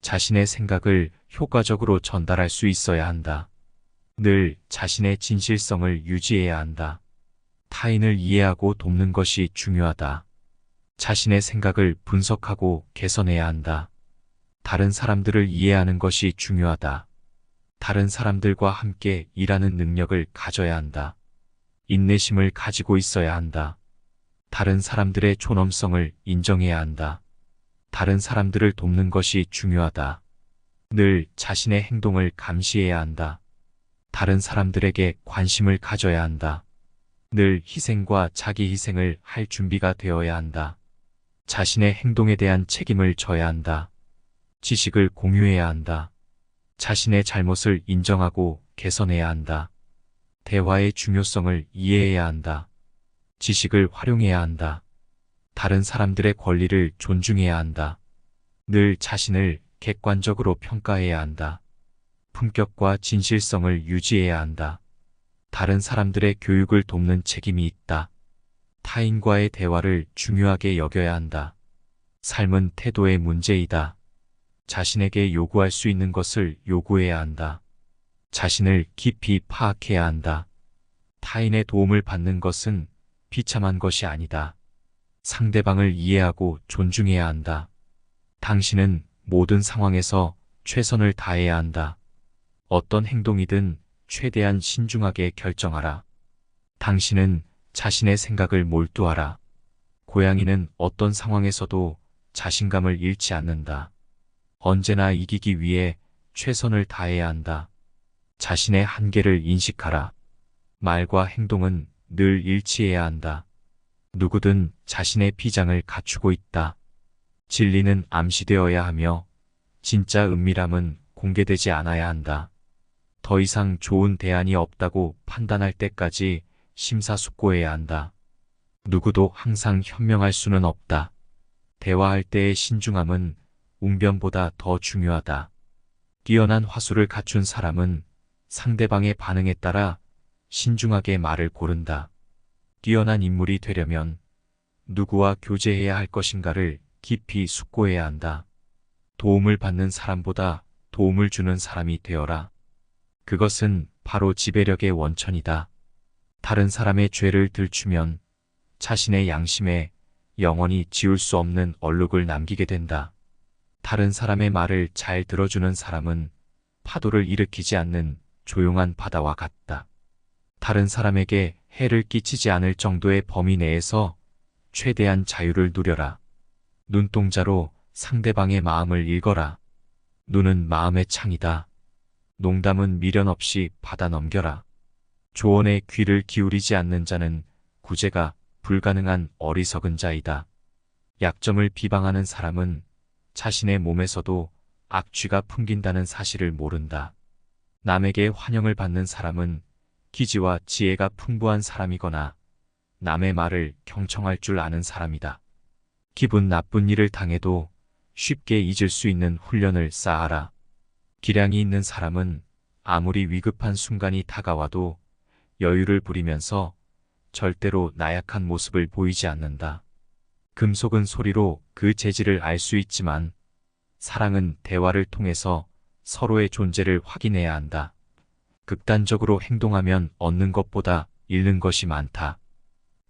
자신의 생각을 효과적으로 전달할 수 있어야 한다. 늘 자신의 진실성을 유지해야 한다. 타인을 이해하고 돕는 것이 중요하다. 자신의 생각을 분석하고 개선해야 한다. 다른 사람들을 이해하는 것이 중요하다. 다른 사람들과 함께 일하는 능력을 가져야 한다. 인내심을 가지고 있어야 한다. 다른 사람들의 존엄성을 인정해야 한다. 다른 사람들을 돕는 것이 중요하다. 늘 자신의 행동을 감시해야 한다. 다른 사람들에게 관심을 가져야 한다. 늘 희생과 자기 희생을 할 준비가 되어야 한다. 자신의 행동에 대한 책임을 져야 한다. 지식을 공유해야 한다. 자신의 잘못을 인정하고 개선해야 한다. 대화의 중요성을 이해해야 한다. 지식을 활용해야 한다. 다른 사람들의 권리를 존중해야 한다. 늘 자신을 객관적으로 평가해야 한다. 품격과 진실성을 유지해야 한다. 다른 사람들의 교육을 돕는 책임이 있다. 타인과의 대화를 중요하게 여겨야 한다. 삶은 태도의 문제이다. 자신에게 요구할 수 있는 것을 요구해야 한다. 자신을 깊이 파악해야 한다. 타인의 도움을 받는 것은 비참한 것이 아니다. 상대방을 이해하고 존중해야 한다. 당신은 모든 상황에서 최선을 다해야 한다. 어떤 행동이든 최대한 신중하게 결정하라. 당신은 자신의 생각을 몰두하라. 고양이는 어떤 상황에서도 자신감을 잃지 않는다. 언제나 이기기 위해 최선을 다해야 한다. 자신의 한계를 인식하라. 말과 행동은 늘 일치해야 한다. 누구든 자신의 비장을 갖추고 있다. 진리는 암시되어야 하며 진짜 은밀함은 공개되지 않아야 한다. 더 이상 좋은 대안이 없다고 판단할 때까지 심사숙고해야 한다. 누구도 항상 현명할 수는 없다. 대화할 때의 신중함은 웅변보다 더 중요하다. 뛰어난 화술을 갖춘 사람은 상대방의 반응에 따라 신중하게 말을 고른다. 뛰어난 인물이 되려면 누구와 교제해야 할 것인가를 깊이 숙고해야 한다. 도움을 받는 사람보다 도움을 주는 사람이 되어라. 그것은 바로 지배력의 원천이다. 다른 사람의 죄를 들추면 자신의 양심에 영원히 지울 수 없는 얼룩을 남기게 된다. 다른 사람의 말을 잘 들어주는 사람은 파도를 일으키지 않는 조용한 바다와 같다. 다른 사람에게 해를 끼치지 않을 정도의 범위 내에서 최대한 자유를 누려라. 눈동자로 상대방의 마음을 읽어라. 눈은 마음의 창이다. 농담은 미련 없이 받아 넘겨라. 조언에 귀를 기울이지 않는 자는 구제가 불가능한 어리석은 자이다. 약점을 비방하는 사람은 자신의 몸에서도 악취가 풍긴다는 사실을 모른다. 남에게 환영을 받는 사람은 기지와 지혜가 풍부한 사람이거나 남의 말을 경청할 줄 아는 사람이다. 기분 나쁜 일을 당해도 쉽게 잊을 수 있는 훈련을 쌓아라. 기량이 있는 사람은 아무리 위급한 순간이 다가와도 여유를 부리면서 절대로 나약한 모습을 보이지 않는다. 금속은 소리로 그 재질을 알 수 있지만 사랑은 대화를 통해서 서로의 존재를 확인해야 한다. 극단적으로 행동하면 얻는 것보다 잃는 것이 많다.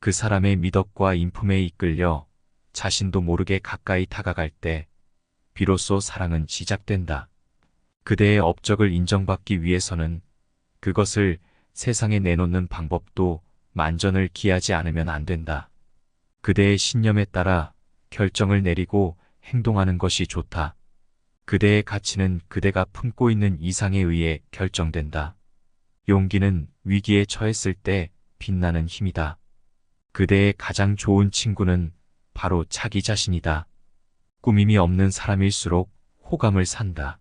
그 사람의 미덕과 인품에 이끌려 자신도 모르게 가까이 다가갈 때 비로소 사랑은 시작된다. 그대의 업적을 인정받기 위해서는 그것을 세상에 내놓는 방법도 만전을 기하지 않으면 안 된다. 그대의 신념에 따라 결정을 내리고 행동하는 것이 좋다. 그대의 가치는 그대가 품고 있는 이상에 의해 결정된다. 용기는 위기에 처했을 때 빛나는 힘이다. 그대의 가장 좋은 친구는 바로 자기 자신이다. 꾸밈이 없는 사람일수록 호감을 산다.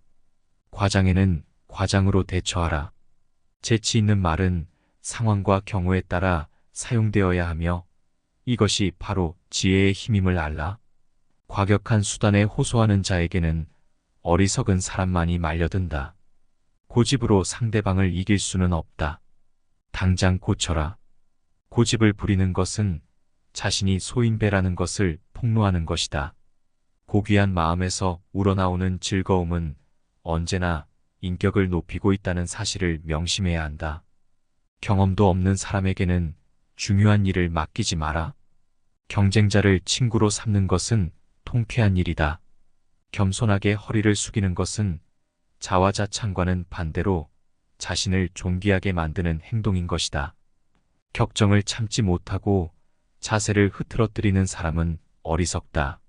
과장에는 과장으로 대처하라. 재치 있는 말은 상황과 경우에 따라 사용되어야 하며 이것이 바로 지혜의 힘임을 알라. 과격한 수단에 호소하는 자에게는 어리석은 사람만이 말려든다. 고집으로 상대방을 이길 수는 없다. 당장 고쳐라. 고집을 부리는 것은 자신이 소인배라는 것을 폭로하는 것이다. 고귀한 마음에서 우러나오는 즐거움은 언제나 인격을 높이고 있다는 사실을 명심해야 한다. 경험도 없는 사람에게는 중요한 일을 맡기지 마라. 경쟁자를 친구로 삼는 것은 통쾌한 일이다. 겸손하게 허리를 숙이는 것은 자화자찬과는 반대로 자신을 존귀하게 만드는 행동인 것이다. 격정을 참지 못하고 자세를 흐트러뜨리는 사람은 어리석다.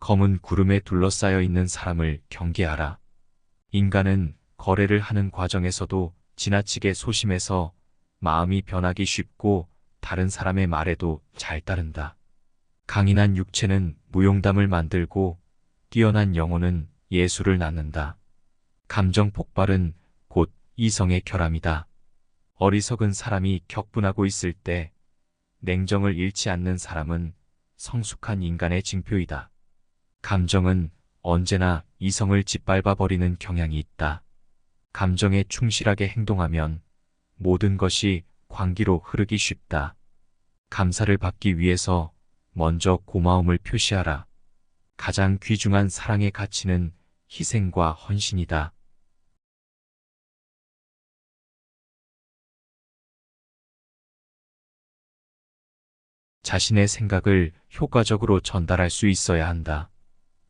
검은 구름에 둘러싸여 있는 사람을 경계하라. 인간은 거래를 하는 과정에서도 지나치게 소심해서 마음이 변하기 쉽고 다른 사람의 말에도 잘 따른다. 강인한 육체는 무용담을 만들고 뛰어난 영혼은 예술을 낳는다. 감정 폭발은 곧 이성의 결함이다. 어리석은 사람이 격분하고 있을 때 냉정을 잃지 않는 사람은 성숙한 인간의 징표이다. 감정은 언제나 이성을 짓밟아 버리는 경향이 있다. 감정에 충실하게 행동하면 모든 것이 광기로 흐르기 쉽다. 감사를 받기 위해서 먼저 고마움을 표시하라. 가장 귀중한 사랑의 가치는 희생과 헌신이다. 자신의 생각을 효과적으로 전달할 수 있어야 한다.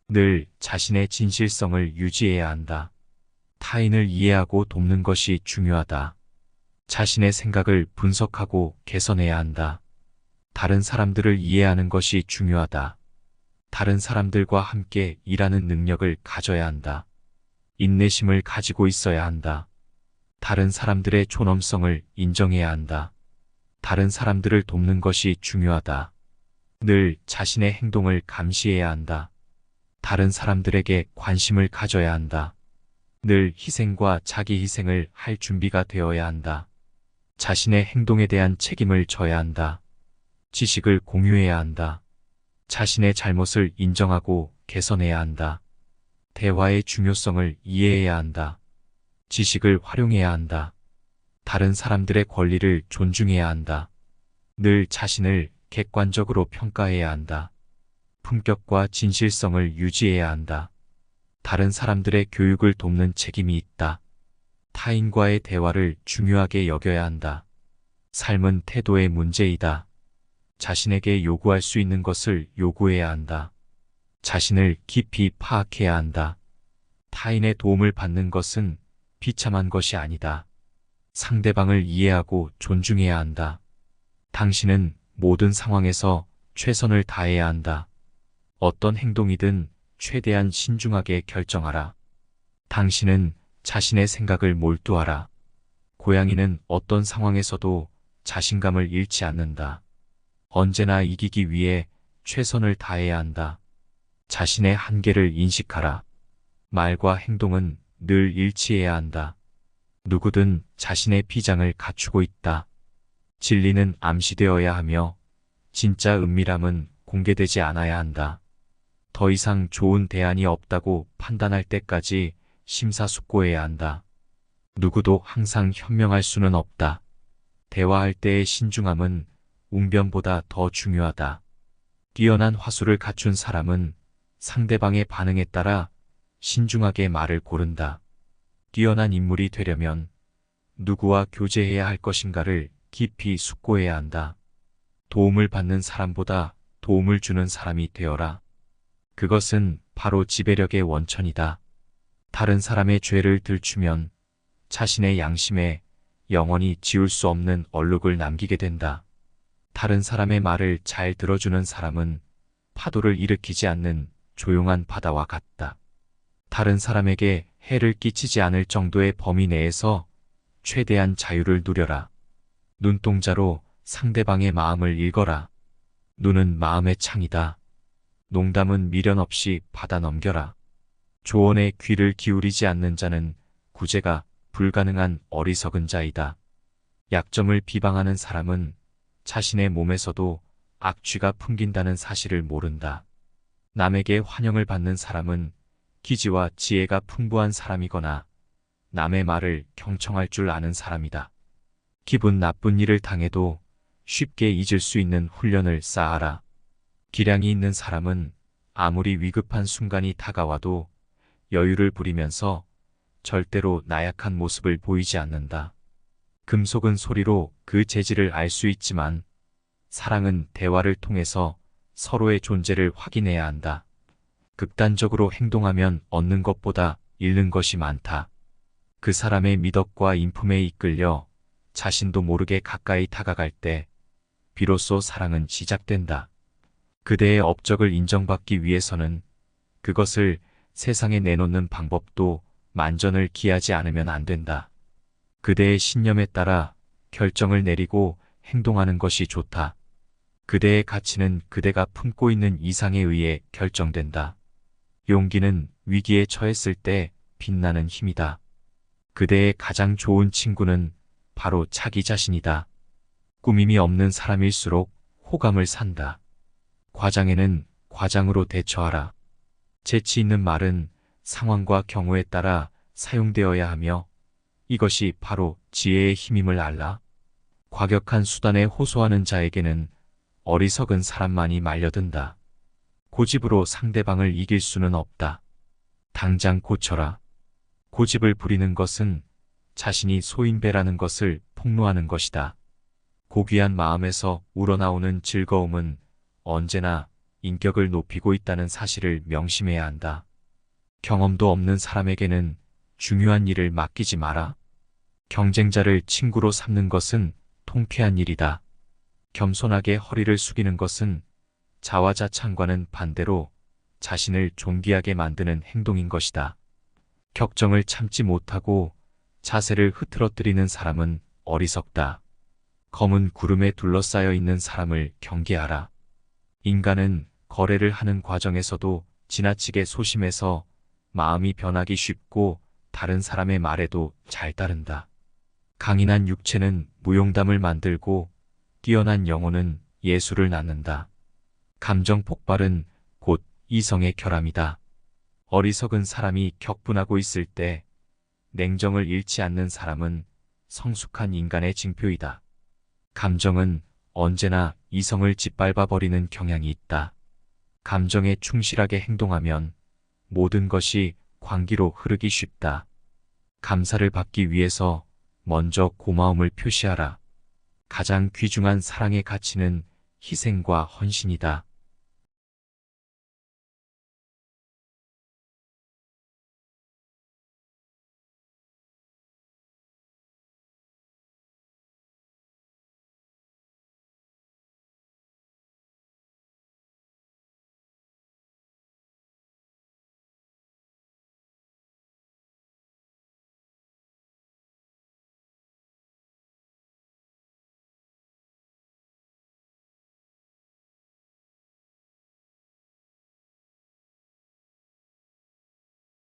늘 자신의 진실성을 유지해야 한다. 타인을 이해하고 돕는 것이 중요하다. 자신의 생각을 분석하고 개선해야 한다. 다른 사람들을 이해하는 것이 중요하다. 다른 사람들과 함께 일하는 능력을 가져야 한다. 인내심을 가지고 있어야 한다. 다른 사람들의 존엄성을 인정해야 한다. 다른 사람들을 돕는 것이 중요하다. 늘 자신의 행동을 감시해야 한다. 다른 사람들에게 관심을 가져야 한다. 늘 희생과 자기 희생을 할 준비가 되어야 한다. 자신의 행동에 대한 책임을 져야 한다. 지식을 공유해야 한다. 자신의 잘못을 인정하고 개선해야 한다. 대화의 중요성을 이해해야 한다. 지식을 활용해야 한다. 다른 사람들의 권리를 존중해야 한다. 늘 자신을 객관적으로 평가해야 한다. 품격과 진실성을 유지해야 한다. 다른 사람들의 교육을 돕는 책임이 있다. 타인과의 대화를 중요하게 여겨야 한다. 삶은 태도의 문제이다. 자신에게 요구할 수 있는 것을 요구해야 한다. 자신을 깊이 파악해야 한다. 타인의 도움을 받는 것은 비참한 것이 아니다. 상대방을 이해하고 존중해야 한다. 당신은 모든 상황에서 최선을 다해야 한다. 어떤 행동이든 최대한 신중하게 결정하라. 당신은 자신의 생각을 몰두하라. 고양이는 어떤 상황에서도 자신감을 잃지 않는다. 언제나 이기기 위해 최선을 다해야 한다. 자신의 한계를 인식하라. 말과 행동은 늘 일치해야 한다. 누구든 자신의 비장을 갖추고 있다. 진리는 암시되어야 하며 진짜 은밀함은 공개되지 않아야 한다. 더 이상 좋은 대안이 없다고 판단할 때까지 심사숙고해야 한다. 누구도 항상 현명할 수는 없다. 대화할 때의 신중함은 웅변보다 더 중요하다. 뛰어난 화술을 갖춘 사람은 상대방의 반응에 따라 신중하게 말을 고른다. 뛰어난 인물이 되려면 누구와 교제해야 할 것인가를 깊이 숙고해야 한다. 도움을 받는 사람보다 도움을 주는 사람이 되어라. 그것은 바로 지배력의 원천이다. 다른 사람의 죄를 들추면 자신의 양심에 영원히 지울 수 없는 얼룩을 남기게 된다. 다른 사람의 말을 잘 들어주는 사람은 파도를 일으키지 않는 조용한 바다와 같다. 다른 사람에게 해를 끼치지 않을 정도의 범위 내에서 최대한 자유를 누려라. 눈동자로 상대방의 마음을 읽어라. 눈은 마음의 창이다. 농담은 미련 없이 받아 넘겨라. 조언에 귀를 기울이지 않는 자는 구제가 불가능한 어리석은 자이다. 약점을 비방하는 사람은 자신의 몸에서도 악취가 풍긴다는 사실을 모른다. 남에게 환영을 받는 사람은 기지와 지혜가 풍부한 사람이거나 남의 말을 경청할 줄 아는 사람이다. 기분 나쁜 일을 당해도 쉽게 잊을 수 있는 훈련을 쌓아라. 기량이 있는 사람은 아무리 위급한 순간이 다가와도 여유를 부리면서 절대로 나약한 모습을 보이지 않는다. 금속은 소리로 그 재질을 알 수 있지만 사랑은 대화를 통해서 서로의 존재를 확인해야 한다. 극단적으로 행동하면 얻는 것보다 잃는 것이 많다. 그 사람의 미덕과 인품에 이끌려 자신도 모르게 가까이 다가갈 때 비로소 사랑은 시작된다. 그대의 업적을 인정받기 위해서는 그것을 세상에 내놓는 방법도 만전을 기하지 않으면 안 된다. 그대의 신념에 따라 결정을 내리고 행동하는 것이 좋다. 그대의 가치는 그대가 품고 있는 이상에 의해 결정된다. 용기는 위기에 처했을 때 빛나는 힘이다. 그대의 가장 좋은 친구는 바로 자기 자신이다. 꾸밈이 없는 사람일수록 호감을 산다. 과장에는 과장으로 대처하라. 재치 있는 말은 상황과 경우에 따라 사용되어야 하며 이것이 바로 지혜의 힘임을 알라. 과격한 수단에 호소하는 자에게는 어리석은 사람만이 말려든다. 고집으로 상대방을 이길 수는 없다. 당장 고쳐라. 고집을 부리는 것은 자신이 소인배라는 것을 폭로하는 것이다. 고귀한 마음에서 우러나오는 즐거움은 언제나 인격을 높이고 있다는 사실을 명심해야 한다. 경험도 없는 사람에게는 중요한 일을 맡기지 마라. 경쟁자를 친구로 삼는 것은 통쾌한 일이다. 겸손하게 허리를 숙이는 것은 자화자찬과는 반대로 자신을 존귀하게 만드는 행동인 것이다. 격정을 참지 못하고 자세를 흐트러뜨리는 사람은 어리석다. 검은 구름에 둘러싸여 있는 사람을 경계하라. 인간은 거래를 하는 과정에서도 지나치게 소심해서 마음이 변하기 쉽고 다른 사람의 말에도 잘 따른다. 강인한 육체는 무용담을 만들고 뛰어난 영혼은 예술을 낳는다. 감정 폭발은 곧 이성의 결함이다. 어리석은 사람이 격분하고 있을 때 냉정을 잃지 않는 사람은 성숙한 인간의 징표이다. 감정은 언제나 이성을 짓밟아 버리는 경향이 있다. 감정에 충실하게 행동하면 모든 것이 광기로 흐르기 쉽다. 감사를 받기 위해서 먼저 고마움을 표시하라. 가장 귀중한 사랑의 가치는 희생과 헌신이다.